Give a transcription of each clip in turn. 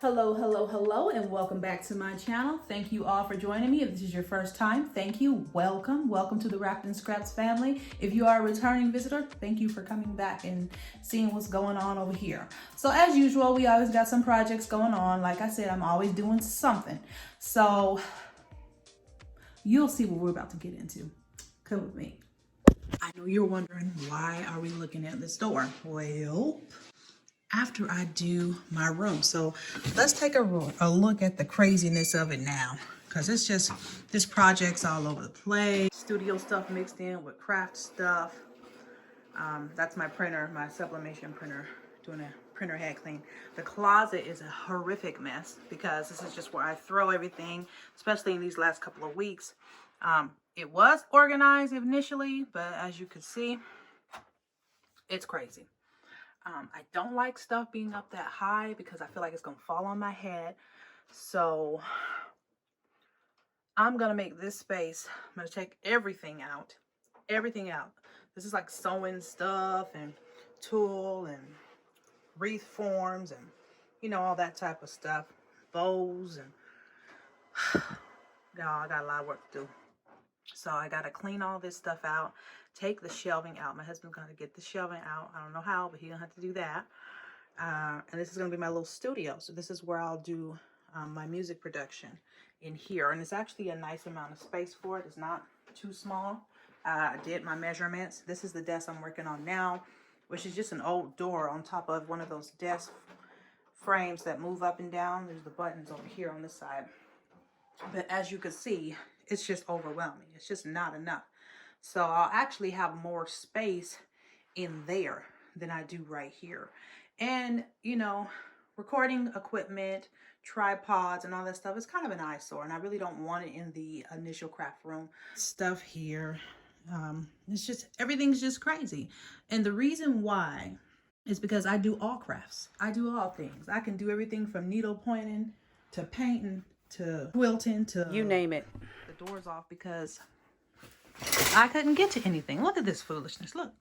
Hello, hello, hello, and welcome back to my channel. Thank you all for joining me. If this is your first time, thank you. Welcome to the Wrapped in Scraps family. If you are a returning visitor, thank you for coming back and seeing what's going on over here. So as usual, we always got some projects going on. Like I said, I'm always doing something. So you'll see what we're about to get into. Come with me. I know you're wondering, why are we looking at this door? Well, after I do my room. So let's take a look at the craziness of it now, because it's just, this project's all over the place. Studio stuff mixed in with craft stuff. That's my printer, my sublimation printer, doing a printer head clean. The closet is a horrific mess because this is just where I throw everything, especially in these last couple of weeks. It was organized initially, but as you can see, it's crazy. I don't like stuff being up that high because I feel like it's going to fall on my head. So I'm going to make this space, I'm going to take everything out. Everything out. This is like sewing stuff and tulle and wreath forms and, you know, all that type of stuff. Bows and, y'all, I got a lot of work to do. So I got to clean all this stuff out, take the shelving out. My husband's going to get the shelving out. I don't know how, but he's going to have to do that. And this is going to be my little studio. So this is where I'll do my music production in here. And it's actually a nice amount of space for it. It's not too small. I did my measurements. This is the desk I'm working on now, which is just an old door on top of one of those desk frames that move up and down. There's the buttons over here on this side. But as you can see, it's just overwhelming. It's just not enough. So I'll actually have more space in there than I do right here. And, you know, recording equipment, tripods, and all that stuff is kind of an eyesore. And I really don't want it in the initial craft room. Stuff here. It's just, everything's just crazy. And the reason why is because I do all crafts. I do all things. I can do everything from needle pointing to painting to quilting to you name it. The door's off because I couldn't get to anything. Look at this foolishness. Look,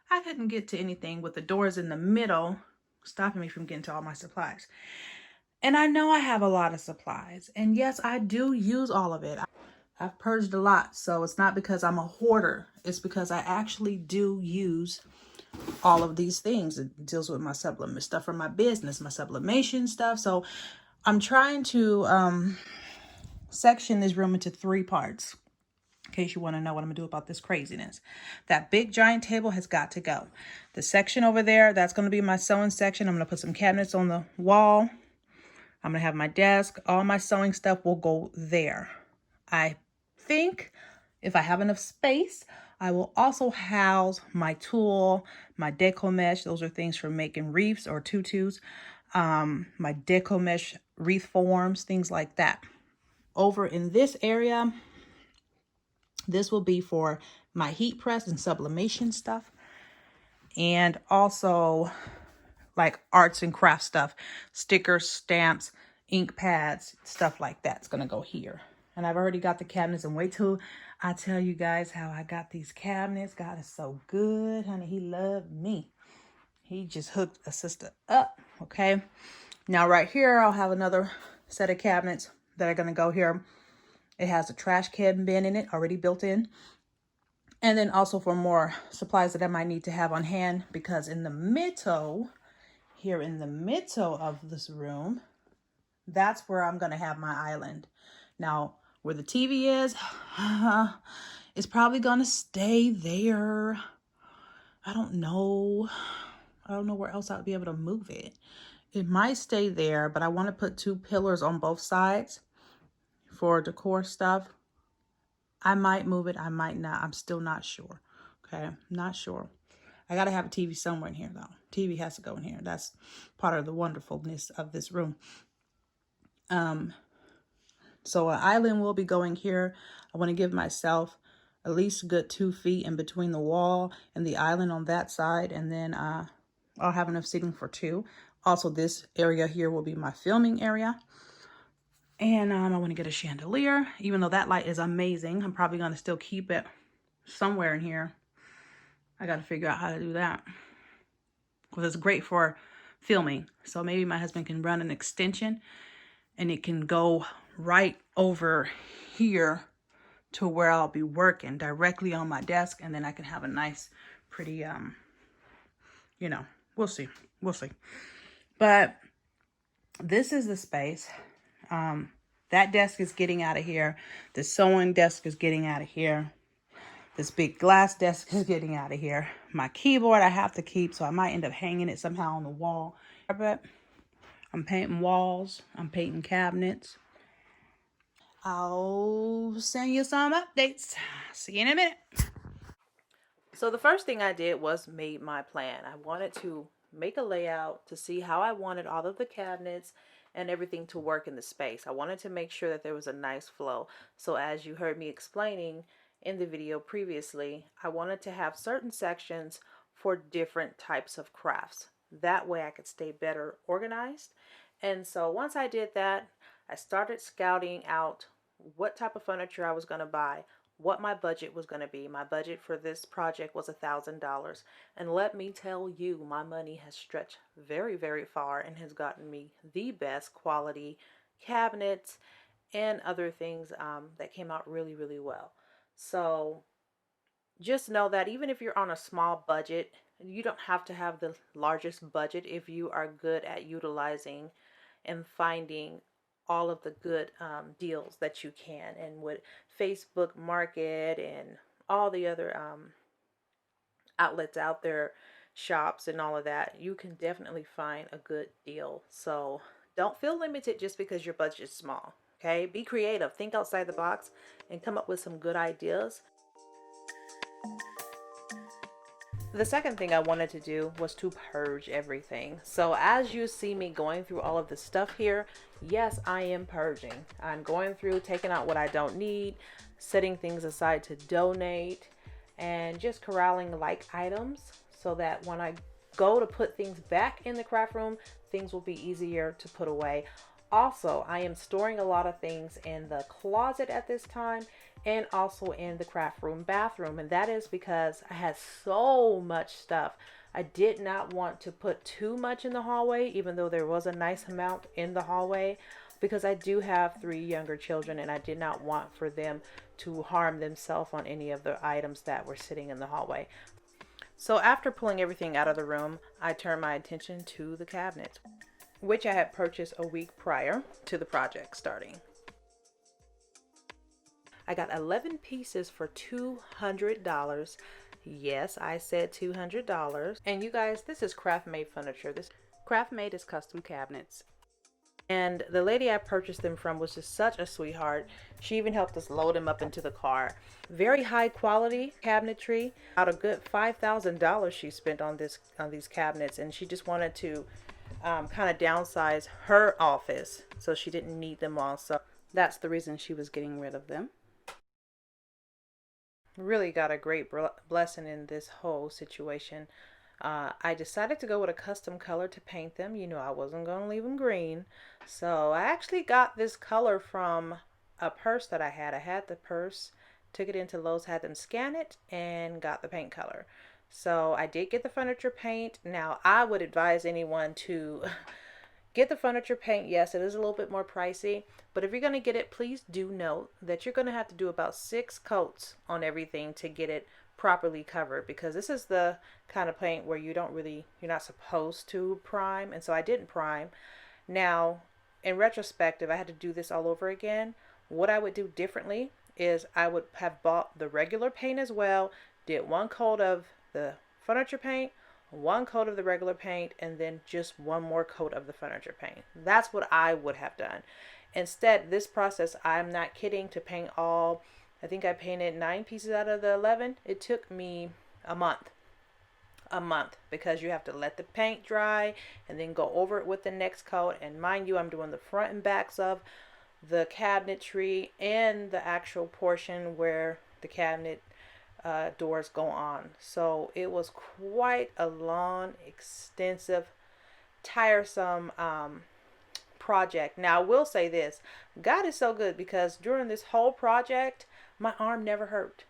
I couldn't get to anything with the doors in the middle stopping me from getting to all my supplies. And I know I have a lot of supplies, and yes, I do use all of it. I've purged a lot, so it's not because I'm a hoarder. It's because I actually do use all of these things. It deals with my supplement stuff for my business, my sublimation stuff. So I'm trying to section this room into 3 parts, in case you want to know what I'm going to do about this craziness. That big giant table has got to go. The section over there, that's going to be my sewing section. I'm going to put some cabinets on the wall. I'm going to have my desk. All my sewing stuff will go there. I think if I have enough space, I will also house my tulle, my deco mesh. Those are things for making wreaths or tutus. My deco mesh wreath forms, things like that. Over in this area, this will be for my heat press and sublimation stuff. And also like arts and craft stuff, stickers, stamps, ink pads, stuff like that's going to go here. And I've already got the cabinets, and wait till I tell you guys how I got these cabinets. God is so good, honey. He loved me. He just hooked a sister up. Okay. Now right here, I'll have another set of cabinets that are going to go here. It has a trash can bin in it already built in. And then also for more supplies that I might need to have on hand, because in the middle, here in the middle of this room, that's where I'm going to have my island. Now, where the TV is, it's probably going to stay there. I don't know. I don't know where else I'd be able to move it. It might stay there, but I want to put 2 pillars on both sides for decor stuff. I might move it. I might not. I'm still not sure. Okay. Not sure. I got to have a TV somewhere in here, though. TV has to go in here. That's part of the wonderfulness of this room. So an island will be going here. I want to give myself at least a good 2 feet in between the wall and the island on that side. And then I'll have enough seating for 2. Also, this area here will be my filming area. And I want to get a chandelier, even though that light is amazing. I'm probably going to still keep it somewhere in here. I got to figure out how to do that, because it's great for filming. So maybe my husband can run an extension and it can go right over here to where I'll be working directly on my desk, and then I can have a nice, pretty, you know, we'll see. We'll see. But this is the space. That desk is getting out of here. The sewing desk is getting out of here. This big glass desk is getting out of here. My keyboard I have to keep, so I might end up hanging it somehow on the wall. But I'm painting walls. I'm painting cabinets. I'll send you some updates. See you in a minute. So the first thing I did was made my plan. I wanted to make a layout to see how I wanted all of the cabinets and everything to work in the space. I wanted to make sure that there was a nice flow. So as you heard me explaining in the video previously, I wanted to have certain sections for different types of crafts. That way I could stay better organized. And so once I did that, I started scouting out what type of furniture I was going to buy, what my budget was going to be. My budget for this project was $1,000. And let me tell you, my money has stretched very, very far and has gotten me the best quality cabinets and other things that came out really, really well. So just know that even if you're on a small budget, you don't have to have the largest budget if you are good at utilizing and finding all of the good deals that you can. And with Facebook Market and all the other outlets out there, shops and all of that, you can definitely find a good deal. So don't feel limited just because your budget is small. Okay, be creative, think outside the box, and come up with some good ideas. The second thing I wanted to do was to purge everything. So as you see me going through all of the stuff here, yes, I am purging. I'm going through, taking out what I don't need, setting things aside to donate, and just corralling like items so that when I go to put things back in the craft room, things will be easier to put away. Also, I am storing a lot of things in the closet at this time and also in the craft room bathroom, and that is because I had so much stuff. I did not want to put too much in the hallway, even though there was a nice amount in the hallway, because I do have 3 younger children and I did not want for them to harm themselves on any of the items that were sitting in the hallway. So after pulling everything out of the room, I turned my attention to the cabinets, which I had purchased a week prior to the project starting. I got 11 pieces for $200. Yes, I said $200. And you guys, this is craft made furniture. This craft made is custom cabinets. And the lady I purchased them from was just such a sweetheart. She even helped us load them up into the car. Very high quality cabinetry. About a good $5,000 she spent on these cabinets, and she just wanted to kind of downsize her office, so she didn't need them all. So that's the reason she was getting rid of them. Really got a great blessing in this whole situation. I decided to go with a custom color to paint them. You know, I wasn't going to leave them green. So I actually got this color from a purse that I had. I had the purse, took it into Lowe's, had them scan it, and got the paint color. So I did get the furniture paint. Now, I would advise anyone to get the furniture paint. Yes, it is a little bit more pricey, but if you're going to get it, please do note that you're going to have to do about 6 coats on everything to get it properly covered, because this is the kind of paint where you're not supposed to prime, and so I didn't prime. Now, in retrospect, if I had to do this all over again, what I would do differently is I would have bought the regular paint as well, did 1 coat of the furniture paint, 1 coat of the regular paint, and then just 1 more coat of the furniture paint. That's what I would have done. Instead, this process, I'm not kidding, to paint all, I think I painted 9 pieces out of the 11. It took me a month, because you have to let the paint dry and then go over it with the next coat. And mind you, I'm doing the front and backs of the cabinetry and the actual portion where the cabinet doors go on. So it was quite a long, extensive, tiresome project. Now I will say this, God is so good, because during this whole project my arm never hurt.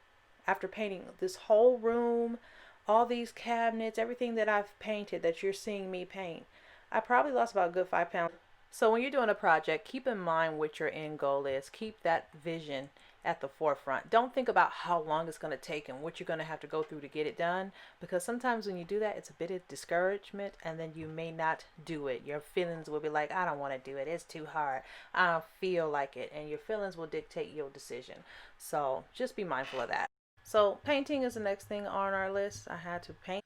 After painting this whole room, all these cabinets, everything that I've painted, that you're seeing me paint, I probably lost about a good 5 pounds. So when you're doing a project, keep in mind what your end goal is. Keep that vision at the forefront. Don't think about how long it's going to take and what you're going to have to go through to get it done, because sometimes when you do that, it's a bit of discouragement, and then you may not do it. Your feelings will be like, I don't want to do it. It's too hard. I don't feel like it. And your feelings will dictate your decision. So just be mindful of that. So painting is the next thing on our list. I had to paint.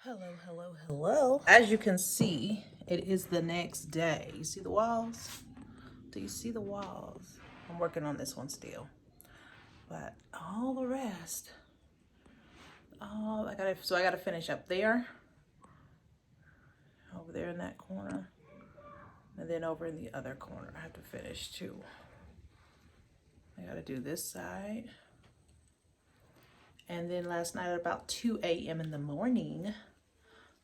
Hello, hello, hello. As you can see, it is the next day. You see the walls? Do you see the walls? I'm working on this one still. But all the rest, I gotta finish up there, over there in that corner, and then over in the other corner, I have to finish too. I gotta do this side. And then last night at about 2 a.m. in the morning,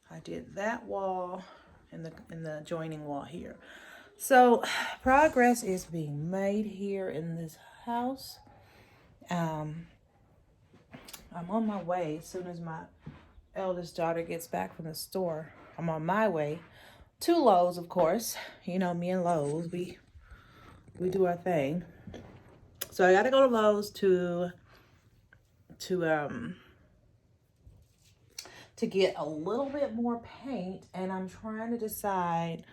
I did that wall and the joining wall here. So progress is being made here in this house. I'm on my way. As soon as my eldest daughter gets back from the store, I'm on my way to Lowe's, of course. You know, me and Lowe's, we do our thing. So I gotta go to Lowe's to get a little bit more paint, and I'm trying to decide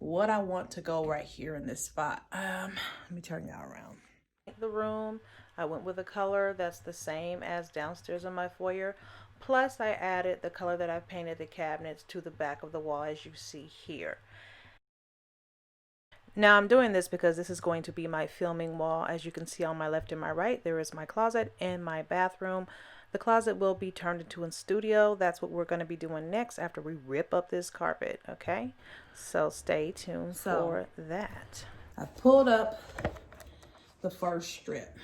what I want to go right here in this spot. Let me turn y'all around. The room, I went with a color that's the same as downstairs in my foyer, plus I added the color that I've painted the cabinets to the back of the wall, as you see here. Now I'm doing this because this is going to be my filming wall. As you can see on my left and my right, there is my closet and my bathroom. The closet will be turned into a studio. That's what we're going to be doing next after we rip up this carpet, okay? So stay tuned for that. I pulled up the first strip.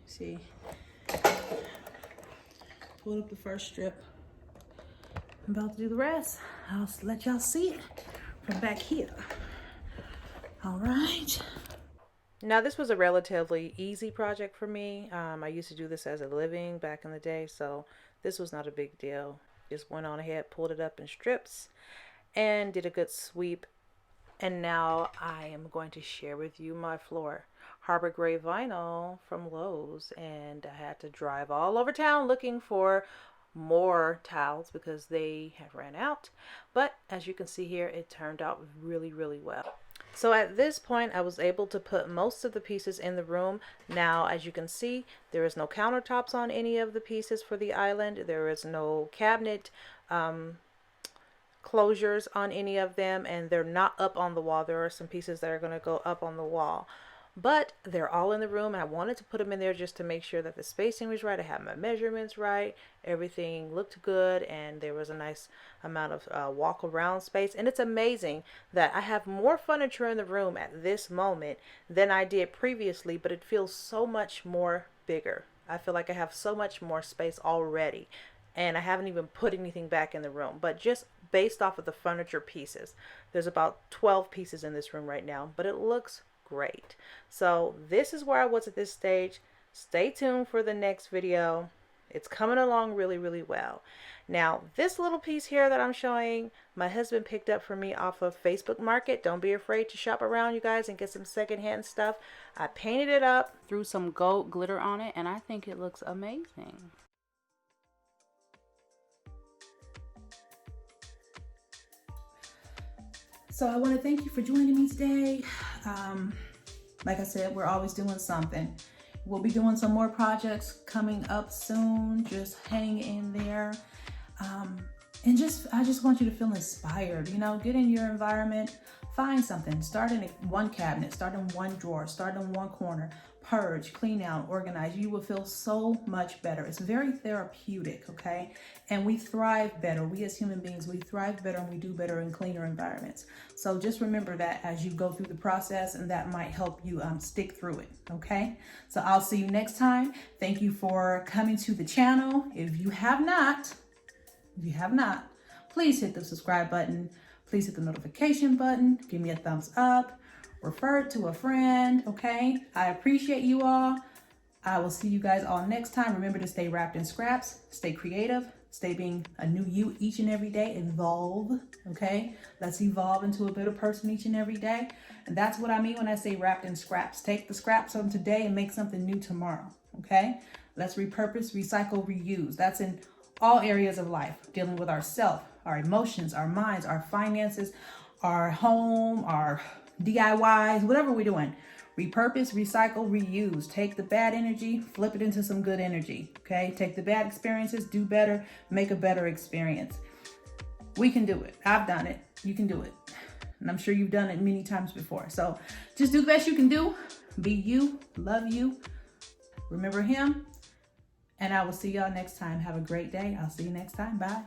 See? Pulled up the first strip. I'm about to do the rest. I'll let y'all see it from back here. All right. Now this was a relatively easy project for me. I used to do this as a living back in the day, so this was not a big deal. Just went on ahead, pulled it up in strips, and did a good sweep. And now I am going to share with you my floor. Harbor Gray vinyl from Lowe's, and I had to drive all over town looking for more towels because they have ran out. But as you can see here, it turned out really, really well. So at this point, I was able to put most of the pieces in the room. Now, as you can see, there is no countertops on any of the pieces for the island. There is no cabinet closures on any of them, and they're not up on the wall. There are some pieces that are going to go up on the wall, but they're all in the room. I wanted to put them in there just to make sure that the spacing was right. I had my measurements right. Everything looked good, and there was a nice amount of walk around space. And it's amazing that I have more furniture in the room at this moment than I did previously, but it feels so much more bigger. I feel like I have so much more space already, and I haven't even put anything back in the room. But just based off of the furniture pieces, there's about 12 pieces in this room right now, but it looks great. So this is where I was at this stage. Stay tuned for the next video. It's coming along really, really well. Now, this little piece here that I'm showing, my husband picked up for me off of Facebook Market. Don't be afraid to shop around, you guys, and get some secondhand stuff. I painted it up, threw some gold glitter on it, and I think it looks amazing. So I want to thank you for joining me today. Like I said, we're always doing something. We'll be doing some more projects coming up soon. Just hang in there. And I just want you to feel inspired. You know, get in your environment, find something. Start in one cabinet, start in one drawer, start in one corner. Purge, clean out, organize. You will feel so much better. It's very therapeutic, okay? And we thrive better. We as human beings, we thrive better and we do better in cleaner environments. So just remember that as you go through the process, and that might help you stick through it, okay? So I'll see you next time. Thank you for coming to the channel. If you have not, please hit the subscribe button. Please hit the notification button. Give me a thumbs up. Refer it to a friend, okay? I appreciate you all. I will see you guys all next time. Remember to stay wrapped in scraps, stay creative, Stay being a new you each and every day. Evolve, okay? Let's evolve into a better person each and every day. And that's what I mean when I say wrapped in scraps. Take the scraps from today and make something new tomorrow, okay? Let's repurpose, recycle, reuse. That's in all areas of life, dealing with ourselves, our emotions, our minds, our finances, our home, our DIYs, whatever we're doing. Repurpose, recycle, reuse. Take the bad energy, flip it into some good energy, okay? Take the bad experiences, do better, make a better experience. We can do it. I've done it. You can do it. And I'm sure you've done it many times before. So just do the best you can do. Be you, love you, remember him. And I will see y'all next time. Have a great day. I'll see you next time. Bye.